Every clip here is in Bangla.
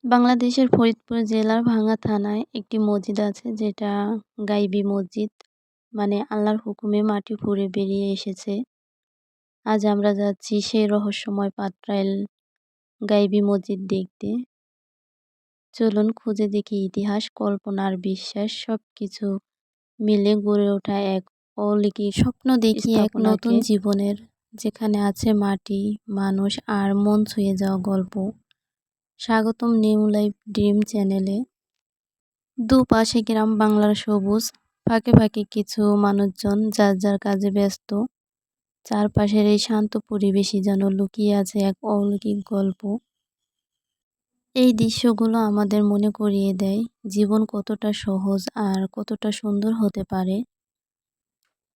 বাংলাদেশের ফরিদপুর জেলার ভাঙ্গা থানায় একটি মসজিদ আছে যেটা গাইবি মসজিদ। মানে আল্লাহর হুকুমে মাটি ফুঁড়ে বেরিয়ে এসেছে। আজ আমরা যাচ্ছি সেই রহস্যময় পাটরাইল গাইবি মসজিদ দেখতে। চলুন খুঁজে দেখি ইতিহাস, কল্পনা আর বিশ্বাস সবকিছু মিলে গড়ে ওঠা এক অলৌকিক স্বপ্ন দেখি এক নতুন জীবনের, যেখানে আছে মাটি, মানুষ আর মন ছুঁয়ে যাওয়া গল্প। স্বাগতম নিউ লাইফ ড্রিম চ্যানেলে। দুপাশে গ্রাম বাংলার সবুজ, ফাঁকে ফাঁকে কিছু মানুষজন যার যার কাজে ব্যস্ত। চারপাশের এই শান্ত পরিবেশই যেন লুকিয়ে আছে এক অলৌকিক গল্প। এই দৃশ্যগুলো আমাদের মনে করিয়ে দেয় জীবন কতটা সহজ আর কতটা সুন্দর হতে পারে।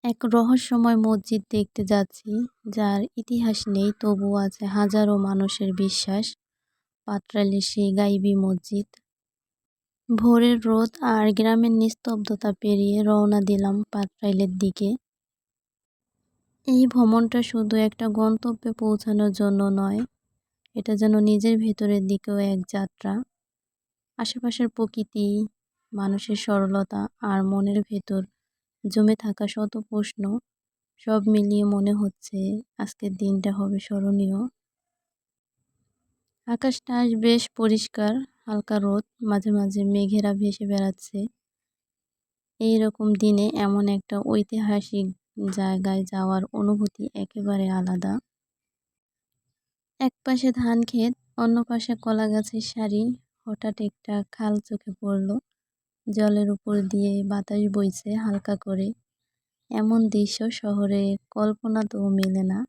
এক রহস্যময় মসজিদ দেখতে যাচ্ছি, যার ইতিহাস নেই তবুও আছে হাজারো মানুষের বিশ্বাস। পাটরাইলের সেই গাইবি মসজিদ। ভোরের রোদ আর গ্রামের নিস্তব্ধতা পেরিয়ে রওনা দিলাম পাটরাইলের দিকে। এই ভ্রমণটা শুধু একটা গন্তব্যে পৌঁছানোর জন্য নয়, এটা যেন নিজের ভেতরের দিকেও এক যাত্রা। আশেপাশের প্রকৃতি, মানুষের সরলতা আর মনের ভেতর জমে থাকা শত প্রশ্ন, সব মিলিয়ে মনে হচ্ছে আজকের দিনটা হবে স্মরণীয়। আকাশটা আজ বেশ পরিষ্কার, হালকা রোদ, মাঝে মাঝে মেঘেরা ভেসে বেড়াচ্ছে। এই রকম দিনে এমন একটা ঐতিহাসিক জায়গায় যাওয়ার অনুভূতি একেবারে আলাদা। এক পাশে ধান ক্ষেত, অন্য পাশে কলা গাছের সারি। হঠাৎ একটা খাল চোখে পড়ল, জলের উপর দিয়ে বাতাস বইছে হালকা করে। এমন দৃশ্য শহরে কল্পনাতেও মেলে না।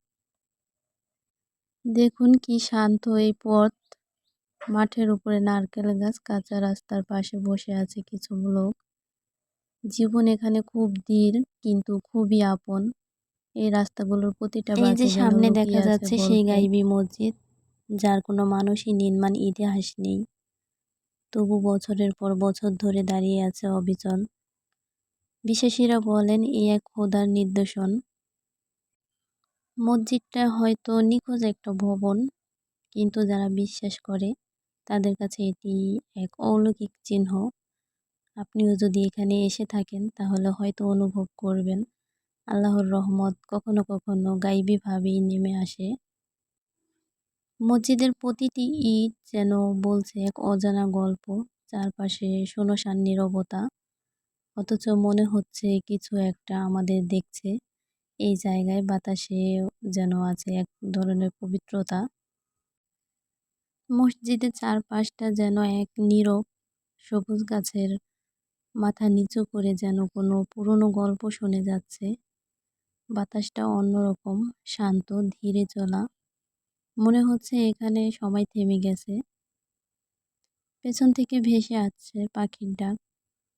দেখুন কি শান্ত এই পথ। মাঠের উপরে নারকেল গাছ, কাঁচা রাস্তার পাশে বসে আছে কিছু লোক। জীবন এখানে খুব ধীর কিন্তু খুবই আপন। এই রাস্তাগুলোর প্রতিটা এই যে বাঁকে যেন সামনে লুকিয়ে দেখা আছে যাচ্ছে সেই গল্প। গাইবি মসজিদ, যার কোনো মানুষই নির্মাণ ইতিহাস নেই, তবু বছরের পর বছর ধরে দাঁড়িয়ে আছে অবিচল। বিশ্বাসীরা বলেন এ এক খোদার নিদর্শন। মসজিদটা হয়তো নিখোঁজ একটা ভবন, কিন্তু যারা বিশ্বাস করে তাদের কাছে এটি এক অলৌকিক চিহ্ন। আপনিও যদি এখানে এসে থাকেন তাহলে হয়তো অনুভব করবেন আল্লাহর রহমত কখনো কখনো গাইবীভাবেই নেমে আসে। মসজিদের প্রতিটি ইট যেন বলছে এক অজানা গল্প। চারপাশে শুনশান নীরবতা, অথচ মনে হচ্ছে কিছু একটা আমাদের দেখছে। এই জায়গায় বাতাসে যেন আছে এক ধরনের পবিত্রতা। মসজিদের চারপাশটা যেন এক নীরব সবুজ গাছের মাথা নিচু করে যেন কোনো পুরনো গল্প শুনে যাচ্ছে। বাতাসটা অন্যরকম, শান্ত, ধীরে চলা। মনে হচ্ছে এখানে সময় থেমে গেছে। পেছন থেকে ভেসে আসছে পাখির ডাক।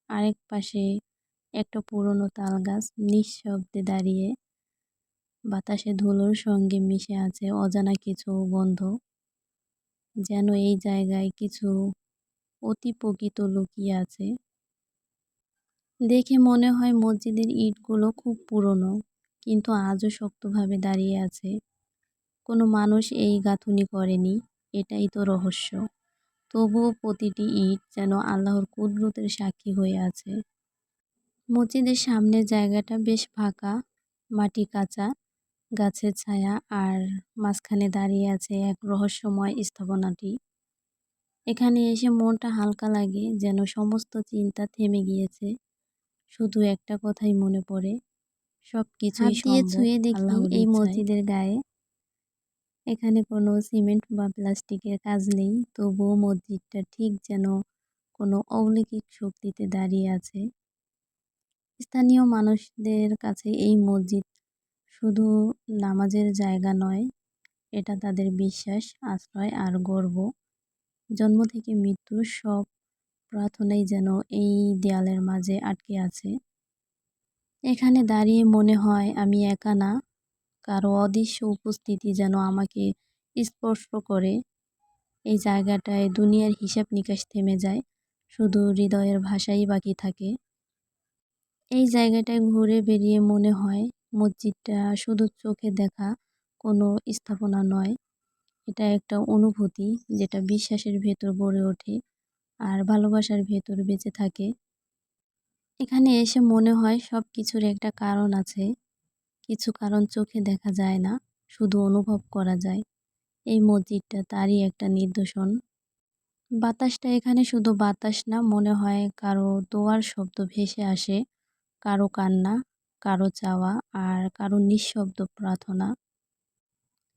আরেক পাশে একটা পুরনো তাল গাছ নিঃশব্দে দাঁড়িয়ে। বাতাসে ধুলোর সঙ্গে মিশে আছে অজানা কিছু গন্ধ, যেন এই জায়গায় কিছু অতি প্রকৃত লুকিয়ে আছে। দেখে মনে হয় মসজিদের ইটগুলো খুব পুরনো, কিন্তু আজও শক্তভাবে দাঁড়িয়ে আছে। কোনো মানুষ এই গাঁথুনি করেনি, এটাই তো রহস্য। তবুও প্রতিটি ইট যেন আল্লাহর কুদরতের সাক্ষী হয়ে আছে। মসজিদের সামনের জায়গাটা বেশ ফাঁকা, মাটি কাঁচা, গাছের ছায়া আর মাঝখানে দাঁড়িয়ে আছে এক রহস্যময় স্থাপনাটি। এখানে এসে মনটা হালকা লাগে, যেন সমস্ত চিন্তা থেমে গিয়েছে। শুধু একটা কথাই মনে পড়ে, সব কিছুই হাত দিয়ে সম্ভব ছুঁয়ে দেখি আল্লাহর এই ইচ্ছায়। মসজিদের গায়ে। এখানে কোনো সিমেন্ট বা প্লাস্টিকের কাজ নেই, তবুও মসজিদটা ঠিক যেন কোনো অলৌকিক শক্তিতে দাঁড়িয়ে আছে। স্থানীয় মানুষদের কাছে এই মসজিদ শুধু নামাজের জায়গা নয়, এটা তাদের বিশ্বাস, আশ্রয় আর গর্ব। জন্ম থেকে মৃত্যুর সব প্রার্থনাই যেন এই দেয়ালের মাঝে আটকে আছে। এখানে দাঁড়িয়ে মনে হয় আমি একা না, কারো অদৃশ্য উপস্থিতি যেন আমাকে স্পর্শ করে। এই জায়গাটায় দুনিয়ার হিসাব নিকাশ থেমে যায়, শুধু হৃদয়ের ভাষাই বাকি থাকে। এই জায়গাটায় ঘুরে বেরিয়ে মনে হয় মসজিদটা শুধু চোখে দেখা কোনো স্থাপনা নয়, এটা একটা অনুভূতি যেটা বিশ্বাসের ভেতর গড়ে ওঠে আর ভালোবাসার ভেতর বেঁচে থাকে। এখানে এসে মনে হয় সব কিছুর একটা কারণ আছে। কিছু কারণ চোখে দেখা যায় না, শুধু অনুভব করা যায়। এই মসজিদটা তারই একটা নিদর্শন। বাতাসটা এখানে শুধু বাতাস না, মনে হয় কারো দোয়ার শব্দ ভেসে আসে, কারো কান্না, কারো চাওয়া আর কারো নিঃশব্দ প্রার্থনা।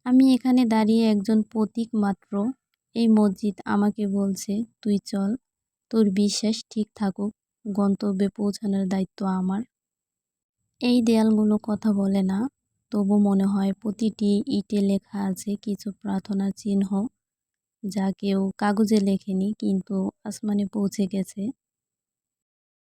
আমি এখানে দাঁড়িয়ে একজন প্রতীক মাত্র। এই মসজিদ আমাকে বলছে, তুই চল, তোর বিশ্বাস ঠিক থাকুক, গন্তব্যে পৌঁছানোর দায়িত্ব আমার। এই দেয়ালগুলো কথা বলে না, তবু মনে হয় প্রতিটি ইটে লেখা আছে কিছু প্রার্থনার চিহ্ন, যা কেউ কাগজে লেখেনি কিন্তু আসমানে পৌঁছে গেছে।